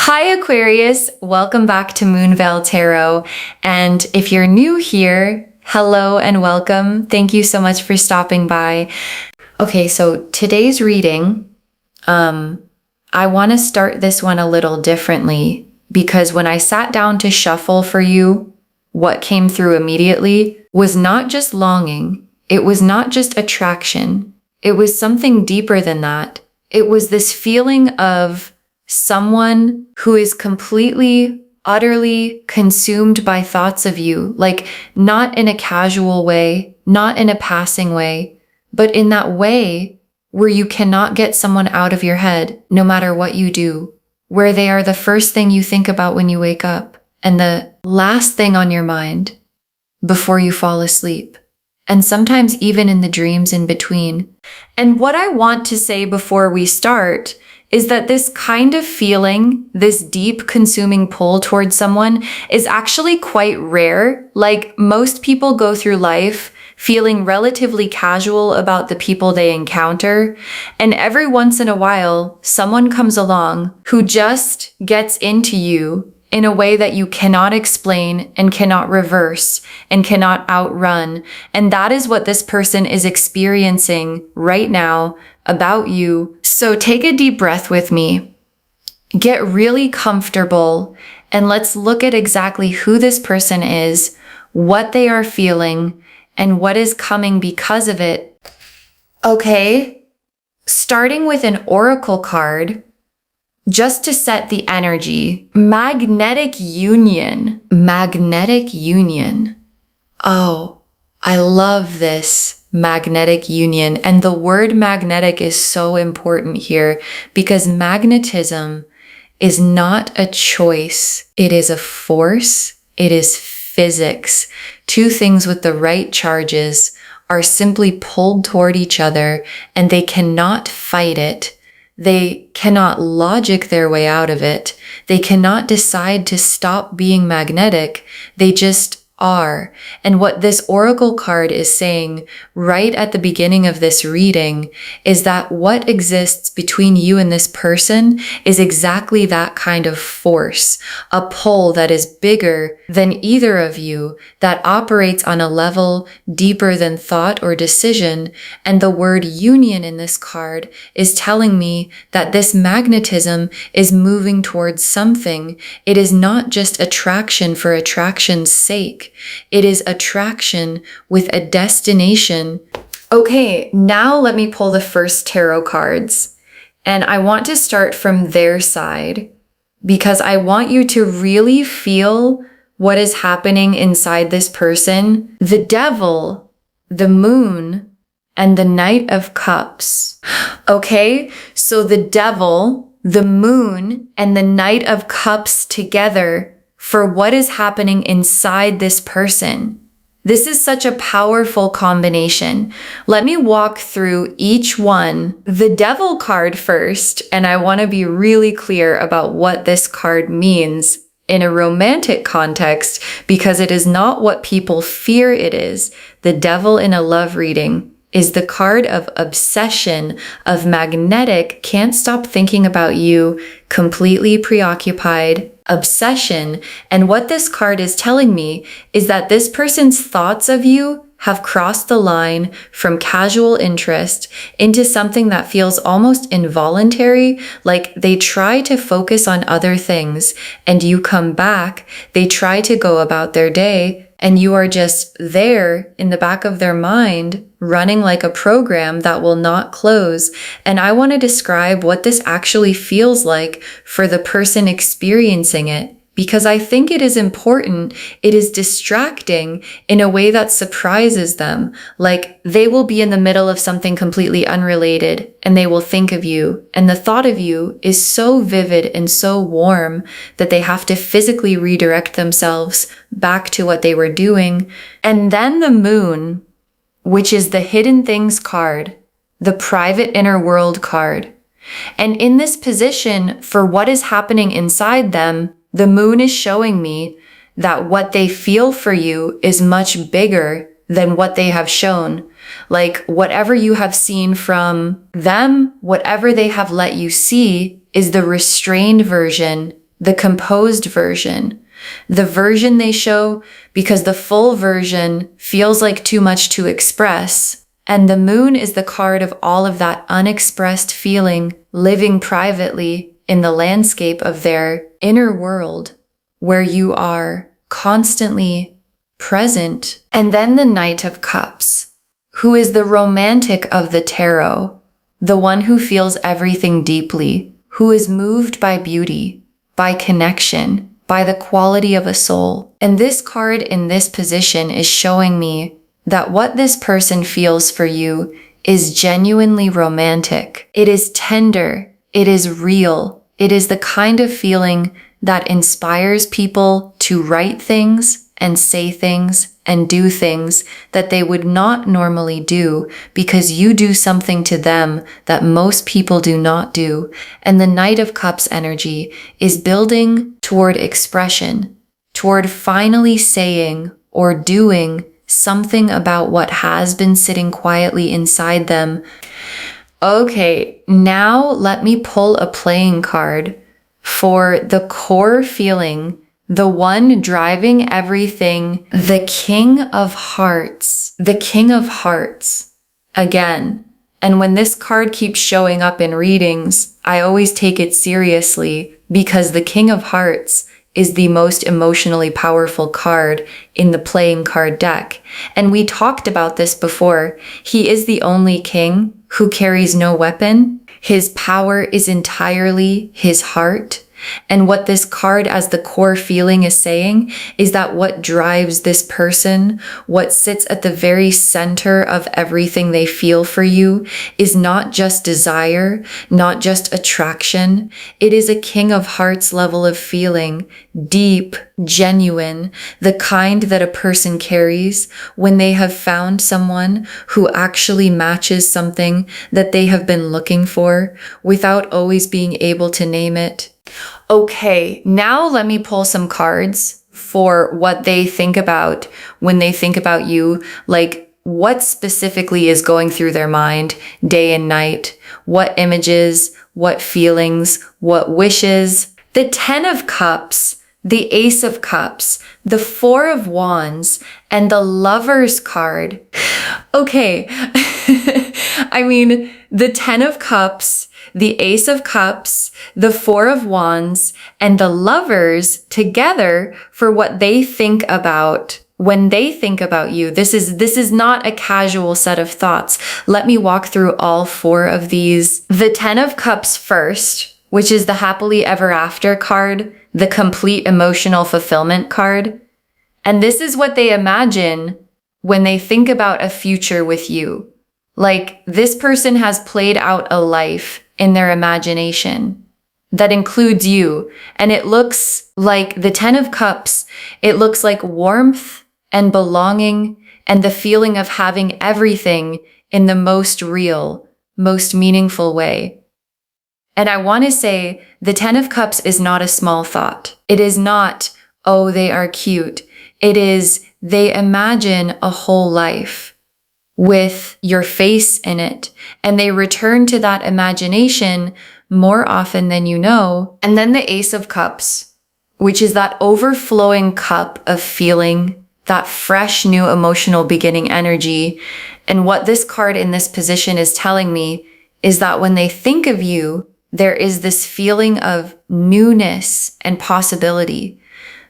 Hi Aquarius, welcome back to Moonveil Tarot. And if you're new here, hello and welcome. Thank you so much for stopping by. Okay, so today's reading, I want to start this one a little differently because when I sat down to shuffle for you, what came through immediately was not just longing. It was not just attraction. It was something deeper than that. It was this feeling of someone who is completely, utterly consumed by thoughts of you, like not in a casual way, not in a passing way, but in that way where you cannot get someone out of your head, no matter what you do, where they are the first thing you think about when you wake up and the last thing on your mind before you fall asleep. And sometimes even in the dreams in between. And what I want to say before we start is that this kind of feeling, this deep consuming pull towards someone is actually quite rare. Like most people go through life feeling relatively casual about the people they encounter. And every once in a while, someone comes along who just gets into you in a way that you cannot explain and cannot reverse and cannot outrun. And that is what this person is experiencing right now about you. So take a deep breath with me, get really comfortable, and let's look at exactly who this person is, what they are feeling, and what is coming because of it. Okay, starting with an oracle card, just to set the energy, magnetic union. Magnetic union. Oh, I love this magnetic union. And the word magnetic is so important here because magnetism is not a choice. It is a force. It is physics. Two things with the right charges are simply pulled toward each other and they cannot fight it. They cannot logic their way out of it. They cannot decide to stop being magnetic. They just are. And what this oracle card is saying right at the beginning of this reading is that what exists between you and this person is exactly that kind of force, a pull that is bigger than either of you, that operates on a level deeper than thought or decision. And the word union in this card is telling me that this magnetism is moving towards something. It is not just attraction for attraction's sake. It is attraction with a destination. Okay, now let me pull the first tarot cards. And I want to start from their side because I want you to really feel what is happening inside this person. The Devil, the Moon, and the Knight of Cups. Okay, so the Devil, the Moon, and the Knight of Cups together for what is happening inside this person. This is such a powerful combination. Let me walk through each one. The Devil card first, and I want to be really clear about what this card means in a romantic context because it is not what people fear it is. The Devil in a love reading is the card of obsession, of magnetic, can't stop thinking about you, completely preoccupied, obsession. And what this card is telling me is that this person's thoughts of you have crossed the line from casual interest into something that feels almost involuntary, like they try to focus on other things and you come back, they try to go about their day, and you are just there in the back of their mind, running like a program that will not close. And I want to describe what this actually feels like for the person experiencing it, because I think it is important. It is distracting in a way that surprises them. Like they will be in the middle of something completely unrelated and they will think of you. And the thought of you is so vivid and so warm that they have to physically redirect themselves back to what they were doing. And then the Moon, which is the Hidden Things card, the Private Inner World card. And in this position, for what is happening inside them, the Moon is showing me that what they feel for you is much bigger than what they have shown. Like whatever you have seen from them, whatever they have let you see is the restrained version the composed version, the version they show because the full version feels like too much to express. And the moon is the card of all of that unexpressed feeling living privately in the landscape of their inner world where you are constantly present. And then the Knight of Cups, who is the romantic of the tarot, the one who feels everything deeply, who is moved by beauty, by connection, by the quality of a soul. And this card in this position is showing me that what this person feels for you is genuinely romantic. It is tender. It is real. It is the kind of feeling that inspires people to write things and say things and do things that they would not normally do because you do something to them that most people do not do. And the Knight of Cups energy is building toward expression, toward finally saying or doing something about what has been sitting quietly inside them. Okay, now let me pull a playing card for the core feeling, the one driving everything, the King of Hearts. The King of Hearts. Again. And when this card keeps showing up in readings, I always take it seriously because the King of Hearts is the most emotionally powerful card in the playing card deck. And we talked about this before. He is the only king who carries no weapon. His power is entirely his heart. And what this card as the core feeling is saying is that what drives this person, what sits at the very center of everything they feel for you, is not just desire, not just attraction. It is a King of Hearts level of feeling, deep, genuine, the kind that a person carries when they have found someone who actually matches something that they have been looking for without always being able to name it. Okay, now let me pull some cards for what they think about when they think about you, like what specifically is going through their mind day and night, what images, what feelings, what wishes. The Ten of Cups, the Ace of Cups, the Four of Wands, and the Lover's card. Okay, I mean, the Ten of Cups, the Ace of Cups, the Four of Wands, and the Lovers together for what they think about when they think about you. This is not a casual set of thoughts. Let me walk through all four of these. The Ten of Cups first, which is the happily ever after card, the complete emotional fulfillment card. And this is what they imagine when they think about a future with you. Like, this person has played out a life in their imagination that includes you. And it looks like the Ten of Cups. It looks like warmth and belonging and the feeling of having everything in the most real, most meaningful way. And I want to say the Ten of Cups is not a small thought. It is not, oh, they are cute. It is, they imagine a whole life with your face in it. And they return to that imagination more often than you know. And then the Ace of Cups, which is that overflowing cup of feeling, that fresh new emotional beginning energy. And what this card in this position is telling me is that when they think of you, there is this feeling of newness and possibility.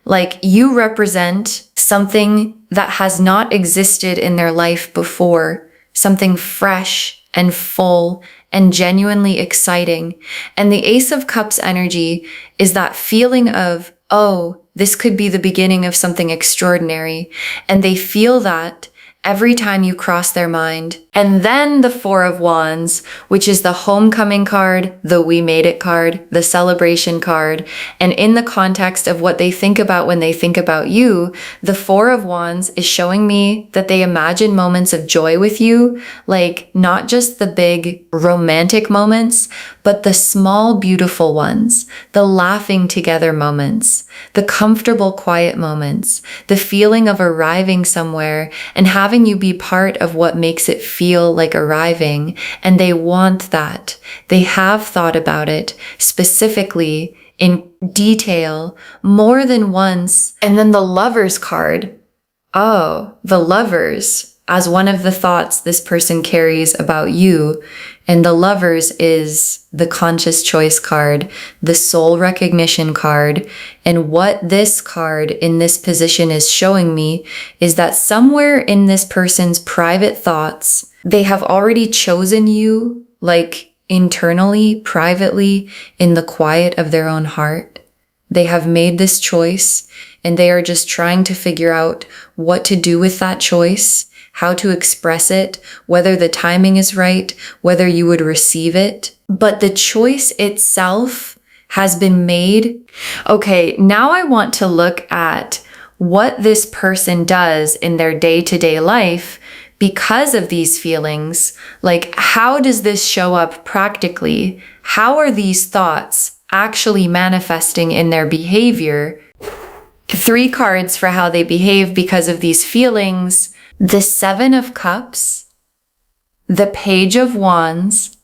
Like you represent something that has not existed in their life before, something fresh and full and genuinely exciting. And the Ace of Cups energy is that feeling of, oh, this could be the beginning of something extraordinary. And they feel that every time you cross their mind. And then the Four of Wands, which is the homecoming card, the we made it card, the celebration card. And in the context of what they think about when they think about you, the Four of Wands is showing me that they imagine moments of joy with you, like not just the big romantic moments, but the small, beautiful ones, the laughing together moments, the comfortable, quiet moments, the feeling of arriving somewhere and having you be part of what makes it feel like arriving. And they want that. They have thought about it specifically in detail more than once. And then the Lovers card. Oh, the Lovers as one of the thoughts this person carries about you. And the Lovers is the conscious choice card, the soul recognition card. And what this card in this position is showing me is that somewhere in this person's private thoughts, they have already chosen you, like internally, privately, in the quiet of their own heart. They have made this choice and they are just trying to figure out what to do with that choice, how to express it, whether the timing is right, whether you would receive it. But the choice itself has been made. Okay, now I want to look at what this person does in their day-to-day life because of these feelings. Like, how does this show up practically? How are these thoughts actually manifesting in their behavior? 3 cards for how they behave because of these feelings. The 7 of Cups, the Page of Wands,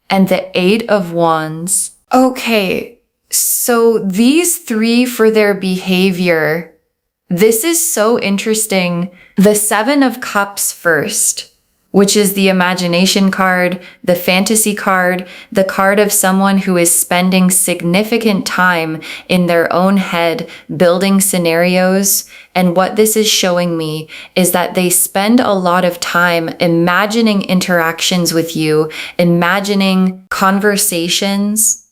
and the 8 of Wands. Okay, so these 3 for their behavior, this is so interesting. The 7 of Cups first, which is the imagination card, the fantasy card, the card of someone who is spending significant time in their own head building scenarios. And what this is showing me is that they spend a lot of time imagining interactions with you, imagining conversations,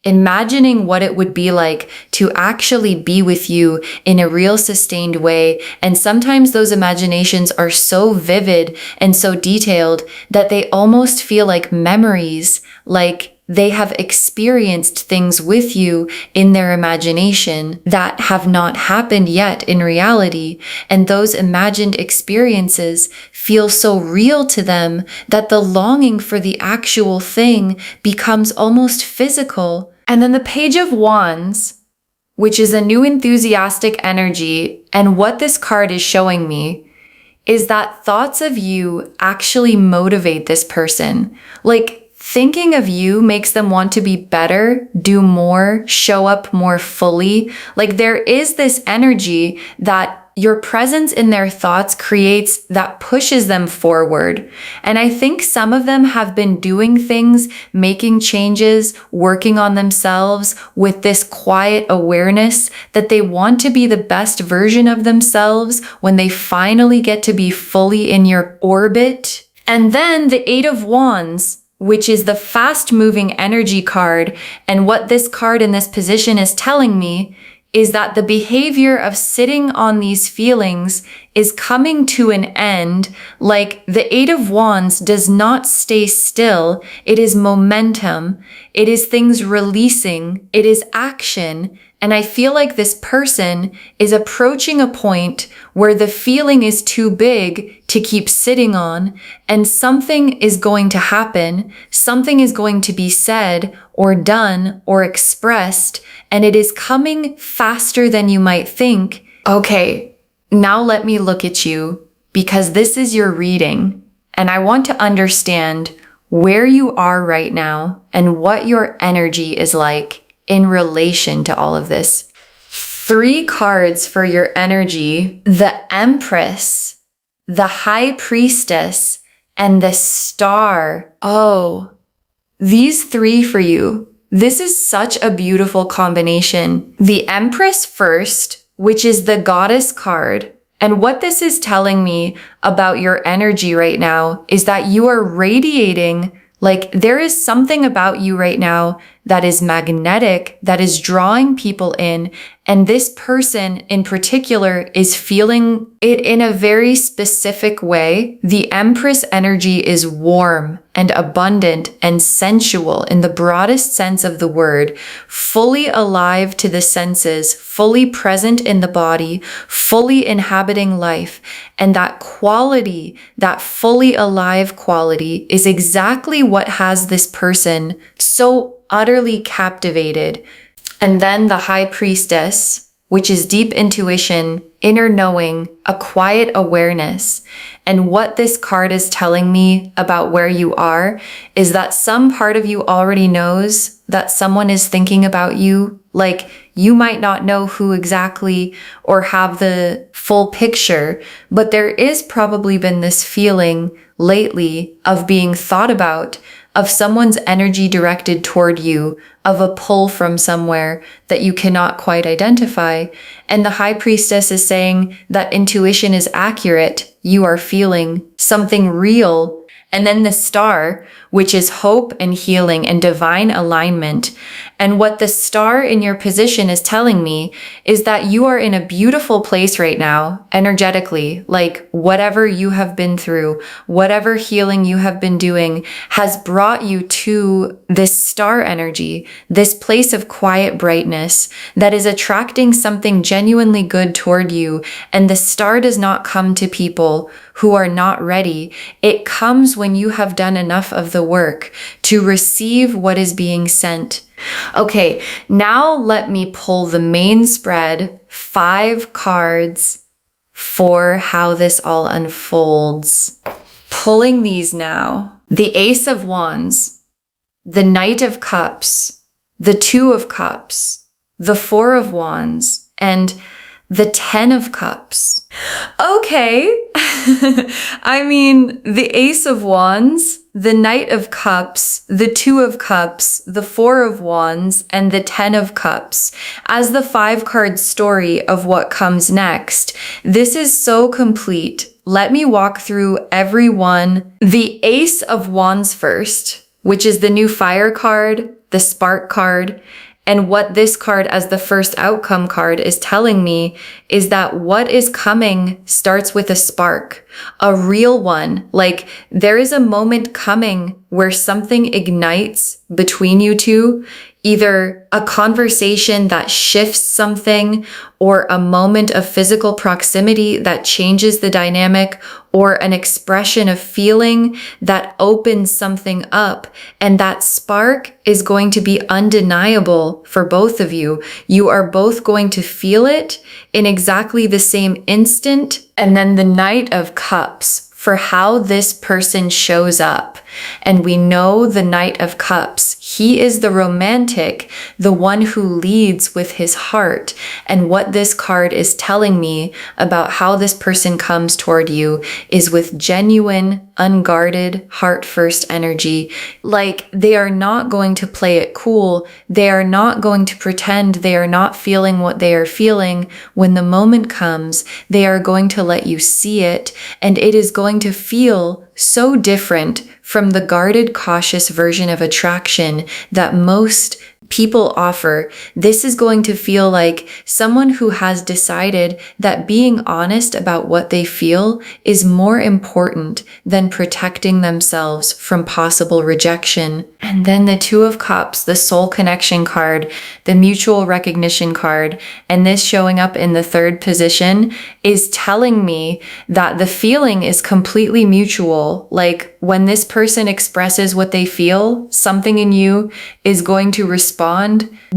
imagining what it would be like to actually be with you in a real sustained way. And sometimes those imaginations are so vivid and so detailed that they almost feel like memories, like they have experienced things with you in their imagination that have not happened yet in reality. And those imagined experiences feel so real to them that the longing for the actual thing becomes almost physical. And then the Page of Wands, which is a new enthusiastic energy. And what this card is showing me is that thoughts of you actually motivate this person. Like, thinking of you makes them want to be better, do more, show up more fully. Like, there is this energy that your presence in their thoughts creates that pushes them forward. And I think some of them have been doing things, making changes, working on themselves with this quiet awareness that they want to be the best version of themselves when they finally get to be fully in your orbit. And then the 8 of Wands, which is the fast-moving energy card. And what this card in this position is telling me is that the behavior of sitting on these feelings is coming to an end. Like, the 8 of Wands does not stay still. It is momentum. It is things releasing. It is action. And I feel like this person is approaching a point where the feeling is too big to keep sitting on, and something is going to happen. Something is going to be said or done or expressed, and it is coming faster than you might think. Okay, now let me look at you, because this is your reading, and I want to understand where you are right now and what your energy is like in relation to all of this. 3 cards for your energy: the Empress, the High Priestess, and the Star. Oh, these 3 for you. This is such a beautiful combination. The Empress first, which is the Goddess card. And what this is telling me about your energy right now is that you are radiating. Like, there is something about you right now that is magnetic, that is drawing people in. And this person in particular is feeling it in a very specific way. The Empress energy is warm and abundant and sensual in the broadest sense of the word, fully alive to the senses, fully present in the body, fully inhabiting life. And that quality, that fully alive quality, is exactly what has this person so utterly captivated. And then the High Priestess, which is deep intuition, inner knowing, a quiet awareness. And what this card is telling me about where you are is that some part of you already knows that someone is thinking about you. Like, you might not know who exactly or have the full picture, but there is probably been this feeling lately of being thought about, of someone's energy directed toward you, of a pull from somewhere that you cannot quite identify. And the High Priestess is saying that intuition is accurate. You are feeling something real. And then the Star, which is hope and healing and divine alignment. And what the Star in your position is telling me is that you are in a beautiful place right now, energetically. Like, whatever you have been through, whatever healing you have been doing has brought you to this star energy, this place of quiet brightness that is attracting something genuinely good toward you. And the Star does not come to people who are not ready. It comes when you have done enough of the work to receive what is being sent. Okay, now let me pull the main spread, 5 cards for how this all unfolds. Pulling these now. The Ace of Wands, the Knight of Cups, the Two of Cups, the Four of Wands, and the 10 of Cups. Okay. I mean, the Ace of Wands, the Knight of Cups, the Two of Cups, the Four of Wands, and the 10 of Cups. As the 5-card story of what comes next, this is so complete. Let me walk through every one. The Ace of Wands first, which is the new Fire card, the Spark card. And what this card as the first outcome card is telling me is that what is coming starts with a spark, a real one. Like, there is a moment coming where something ignites between you two, either a conversation that shifts something or a moment of physical proximity that changes the dynamic, or an expression of feeling that opens something up. And that spark is going to be undeniable for both of you. You are both going to feel it in exactly the same instant. And then the Knight of Cups, for how this person shows up. And we know the Knight of Cups. He is the romantic, the one who leads with his heart. And what this card is telling me about how this person comes toward you is with genuine, unguarded, heart-first energy. Like, they are not going to play it cool. They are not going to pretend they are not feeling what they are feeling. When the moment comes, they are going to let you see it, and it is going to feel so different from the guarded, cautious version of attraction that most people offer. This is going to feel like someone who has decided that being honest about what they feel is more important than protecting themselves from possible rejection. And then the Two of Cups, the soul connection card, the mutual recognition card, and this showing up in the 3rd position is telling me that the feeling is completely mutual. Like, when this person expresses what they feel, something in you is going to respond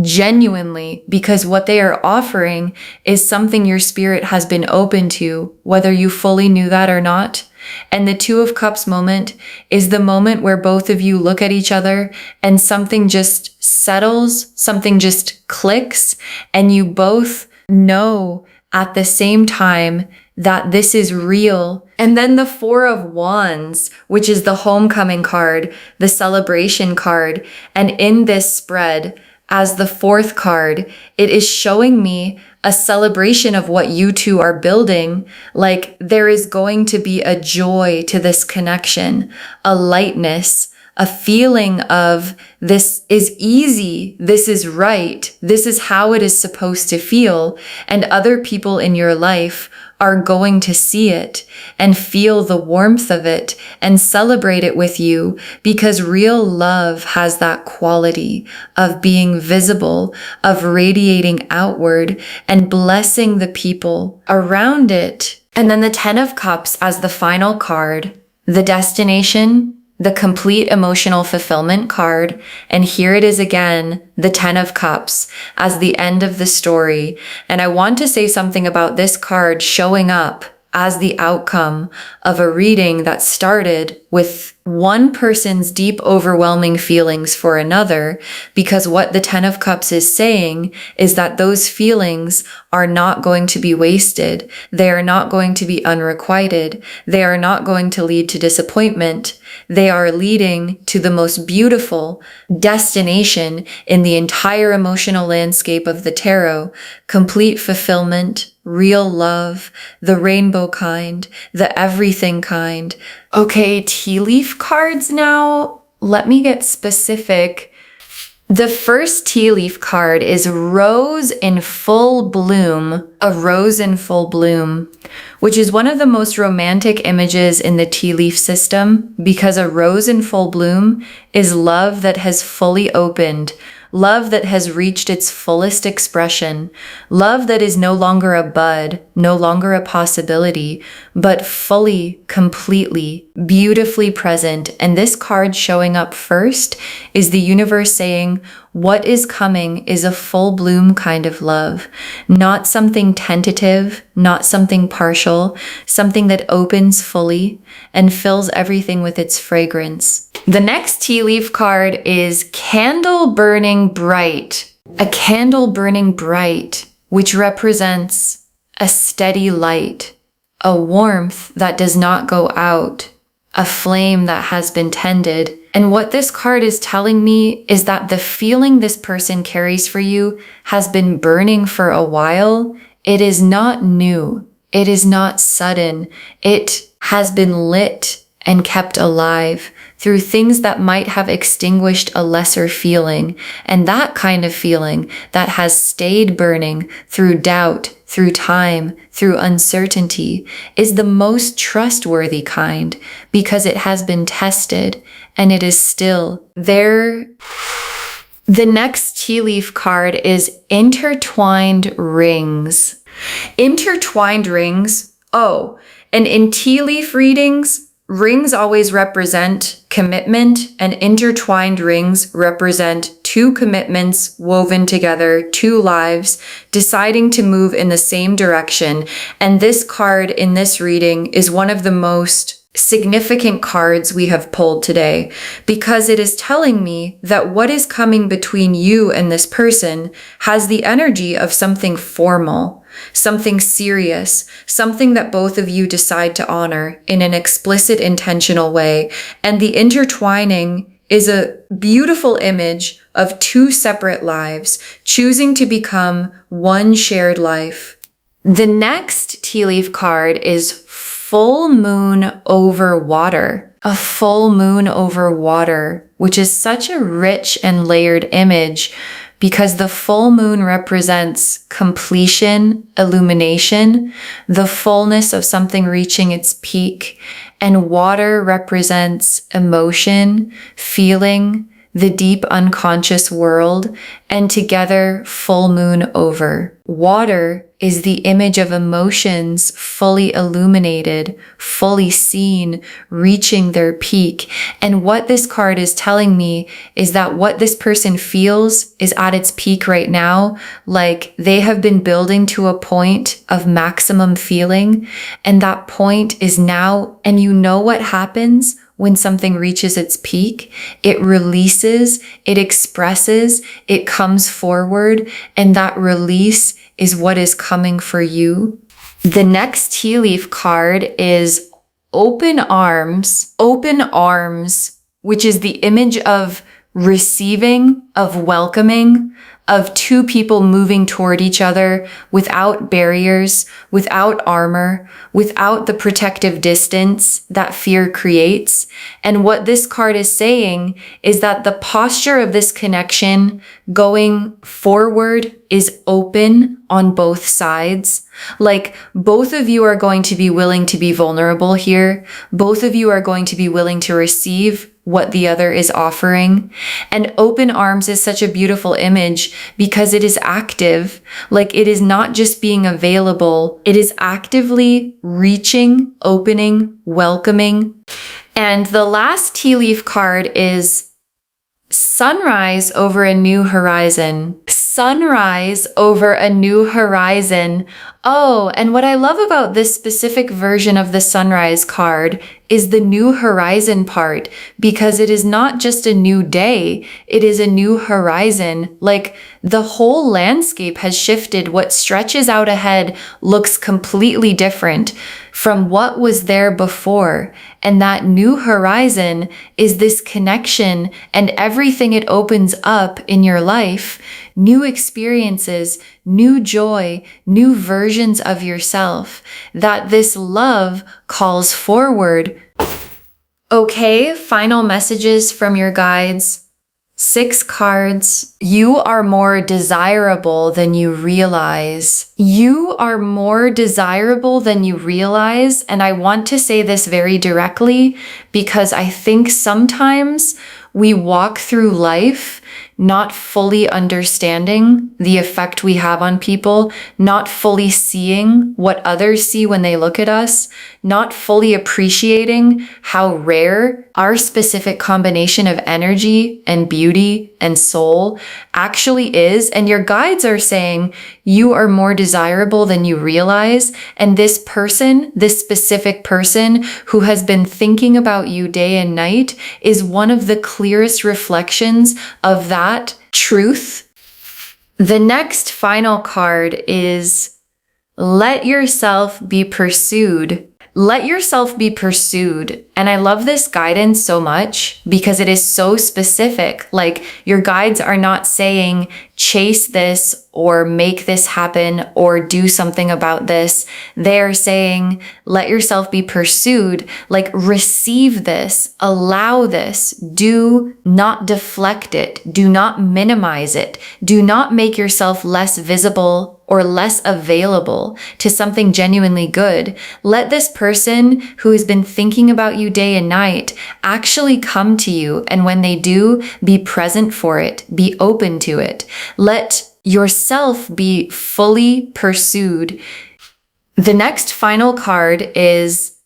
genuinely, because what they are offering is something your spirit has been open to, whether you fully knew that or not. And the Two of Cups moment is the moment where both of you look at each other and something just settles, something just clicks, and you both know at the same time that this is real. And then the Four of Wands, which is the homecoming card, the celebration card. And in this spread, as the 4th card, it is showing me a celebration of what you two are building. Like, there is going to be a joy to this connection, a lightness, a feeling of this is easy, this is right, this is how it is supposed to feel. And other people in your life are going to see it and feel the warmth of it and celebrate it with you, because real love has that quality of being visible, of radiating outward and blessing the people around it. And then the 10 of Cups as the final card, the destination, the complete emotional fulfillment card. And here it is again, the 10 of Cups as the end of the story. And I want to say something about this card showing up as the outcome of a reading that started with one person's deep, overwhelming feelings for another, because what the 10 of Cups is saying is that those feelings are not going to be wasted. They are not going to be unrequited. They are not going to lead to disappointment. They are leading to the most beautiful destination in the entire emotional landscape of the tarot: complete fulfillment, real love, the rainbow kind, the everything kind. Okay, tea leaf cards now. Let me get specific. The first tea leaf card is Rose in Full Bloom, a rose in full bloom, which is one of the most romantic images in the tea leaf system, because a rose in full bloom is love that has fully opened, love that has reached its fullest expression, love that is no longer a bud, no longer a possibility, but fully, completely, beautifully present. And this card showing up first is the universe saying, what is coming is a full bloom kind of love, not something tentative, not something partial, something that opens fully and fills everything with its fragrance. The next tea leaf card is Candle Burning Bright, a candle burning bright, which represents a steady light, a warmth that does not go out, a flame that has been tended. And what this card is telling me is that the feeling this person carries for you has been burning for a while. It is not new. It is not sudden. It has been lit and kept alive through things that might have extinguished a lesser feeling. And that kind of feeling that has stayed burning through doubt, through time, through uncertainty, is the most trustworthy kind, because it has been tested and it is still there. The next tea leaf card is Intertwined Rings. Intertwined rings. Oh, and in tea leaf readings, rings always represent commitment, and intertwined rings represent two commitments woven together, two lives, deciding to move in the same direction. And this card in this reading is one of the most significant cards we have pulled today, because it is telling me that what is coming between you and this person has the energy of something formal, something serious, something that both of you decide to honor in an explicit, intentional way. And the intertwining is a beautiful image of two separate lives choosing to become one shared life. The next tea leaf card is Full Moon Over Water. A full moon over water, which is such a rich and layered image, because the full moon represents completion, illumination, the fullness of something reaching its peak, and water represents emotion, feeling, the deep unconscious world, and together full moon over. Water is the image of emotions fully illuminated, fully seen, reaching their peak. And what this card is telling me is that what this person feels is at its peak right now, like they have been building to a point of maximum feeling, and that point is now. And you know what happens when something reaches its peak? It releases, it expresses, it comes forward, and that release is what is coming for you. The next tea leaf card is Open Arms. Open Arms, which is the image of receiving, of welcoming, of two people moving toward each other without barriers, without armor, without the protective distance that fear creates. And what this card is saying is that the posture of this connection going forward is open on both sides. Like, both of you are going to be willing to be vulnerable here. Both of you are going to be willing to receive what the other is offering. And open arms is such a beautiful image because it is active. Like, it is not just being available. It is actively reaching, opening, welcoming. And the last tea leaf card is sunrise over a new horizon. Sunrise over a new horizon. Oh, and what I love about this specific version of the sunrise card is the new horizon part, because it is not just a new day, it is a new horizon. Like the whole landscape has shifted. What stretches out ahead looks completely different from what was there before. And that new horizon is this connection and everything it opens up in your life. New experiences, new joy, new versions of yourself that this love calls forward. Okay, final messages from your guides. 6 cards. You are more desirable than you realize. You are more desirable than you realize. And I want to say this very directly because I think sometimes we walk through life not fully understanding the effect we have on people, not fully seeing what others see when they look at us, not fully appreciating how rare our specific combination of energy and beauty and soul actually is. And your guides are saying you are more desirable than you realize. And this person, this specific person who has been thinking about you day and night, is one of the clearest reflections of that truth. The next final card is let yourself be pursued. Let yourself be pursued. And I love this guidance so much because it is so specific. Like your guides are not saying chase this or make this happen or do something about this. They're saying let yourself be pursued. Like receive this, allow this, do not deflect it, do not minimize it, do not make yourself less visible or less available to something genuinely good. Let this person who has been thinking about you day and night actually come to you. And when they do, be present for it, be open to it. Let yourself be fully pursued. The next final card is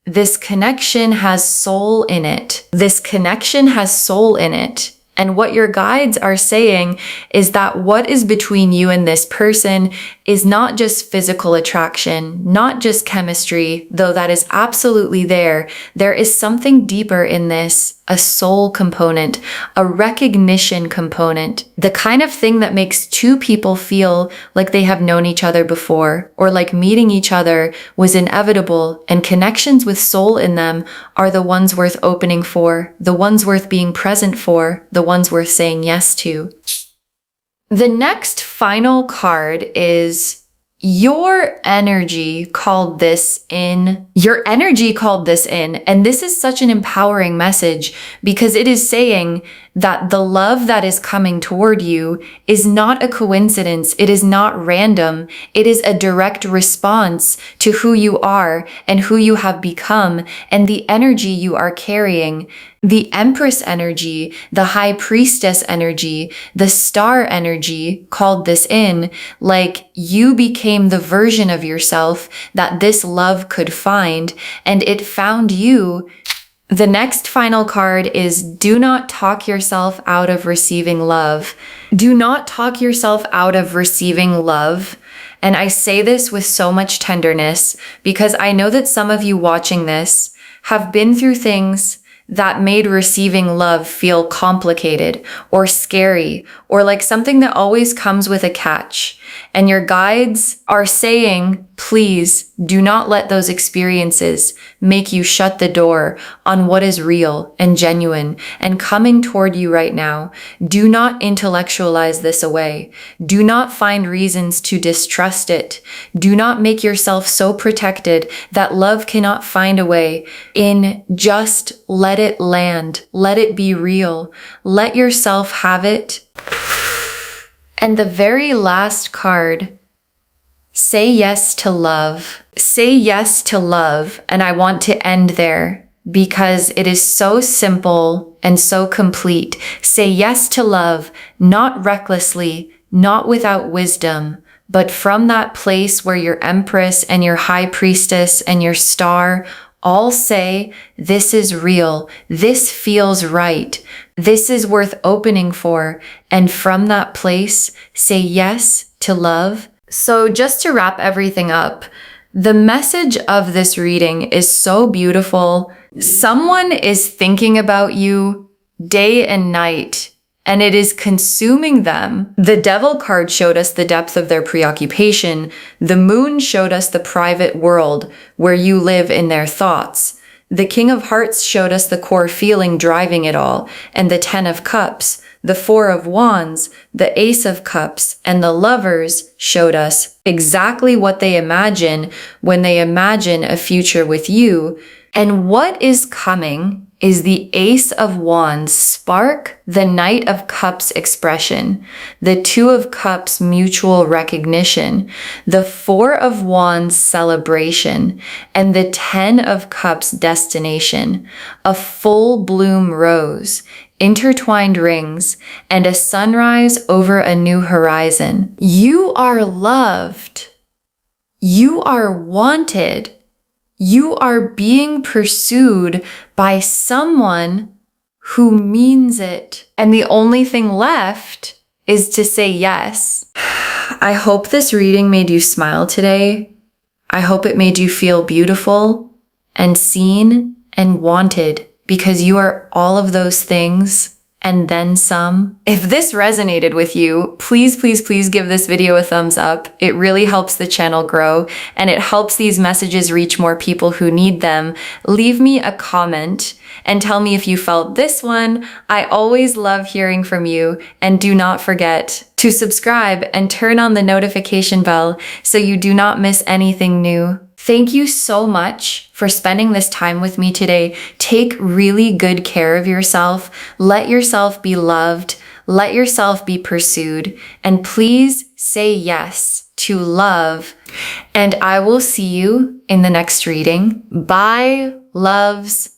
this connection has soul in it. This connection has soul in it. And what your guides are saying is that what is between you and this person is not just physical attraction, not just chemistry, though that is absolutely there. There is something deeper in this, a soul component, a recognition component, the kind of thing that makes two people feel like they have known each other before, or like meeting each other was inevitable, and connections with soul in them are the ones worth opening for, the ones worth being present for, the ones worth saying yes to. The next final card is your energy called this in. Your energy called this in. And this is such an empowering message because it is saying that the love that is coming toward you is not a coincidence. It is not random. It is a direct response to who you are and who you have become and the energy you are carrying. The Empress energy, the High Priestess energy, the Star energy called this in, like you became the version of yourself that this love could find, and it found you. The next final card is do not talk yourself out of receiving love. Do not talk yourself out of receiving love. And I say this with so much tenderness because I know that some of you watching this have been through things that made receiving love feel complicated or scary or like something that always comes with a catch. And your guides are saying, please do not let those experiences make you shut the door on what is real and genuine and coming toward you right now. Do not intellectualize this away. Do not find reasons to distrust it. Do not make yourself so protected that love cannot find a way in. Just let it land. Let it be real. Let yourself have it. And the very last card, say yes to love. Say yes to love. And I want to end there because it is so simple and so complete. Say yes to love, not recklessly, not without wisdom, but from that place where your Empress and your High Priestess and your Star all say, this is real, this feels right, this is worth opening for, and from that place, say yes to love. So just to wrap everything up, the message of this reading is so beautiful. Someone is thinking about you day and night, and it is consuming them. The Devil card showed us the depth of their preoccupation. The Moon showed us the private world where you live in their thoughts. The King of Hearts showed us the core feeling driving it all, and the Ten of Cups, the Four of Wands, the Ace of Cups, and the Lovers showed us exactly what they imagine when they imagine a future with you. And what is coming is the Ace of Wands spark, the Knight of Cups expression, the Two of Cups mutual recognition, the Four of Wands celebration, and the Ten of Cups destination, a full bloom rose, intertwined rings, and a sunrise over a new horizon. You are loved. You are wanted. You are being pursued by someone who means it. And the only thing left is to say yes. I hope this reading made you smile today. I hope it made you feel beautiful and seen and wanted, because you are all of those things and then some. If this resonated with you, please, please, please give this video a thumbs up. It really helps the channel grow, and it helps these messages reach more people who need them. Leave me a comment and tell me if you felt this one. I always love hearing from you, and do not forget to subscribe and turn on the notification bell so you do not miss anything new. Thank you so much for spending this time with me today. Take really good care of yourself. Let yourself be loved. Let yourself be pursued. And please say yes to love. And I will see you in the next reading. Bye, loves.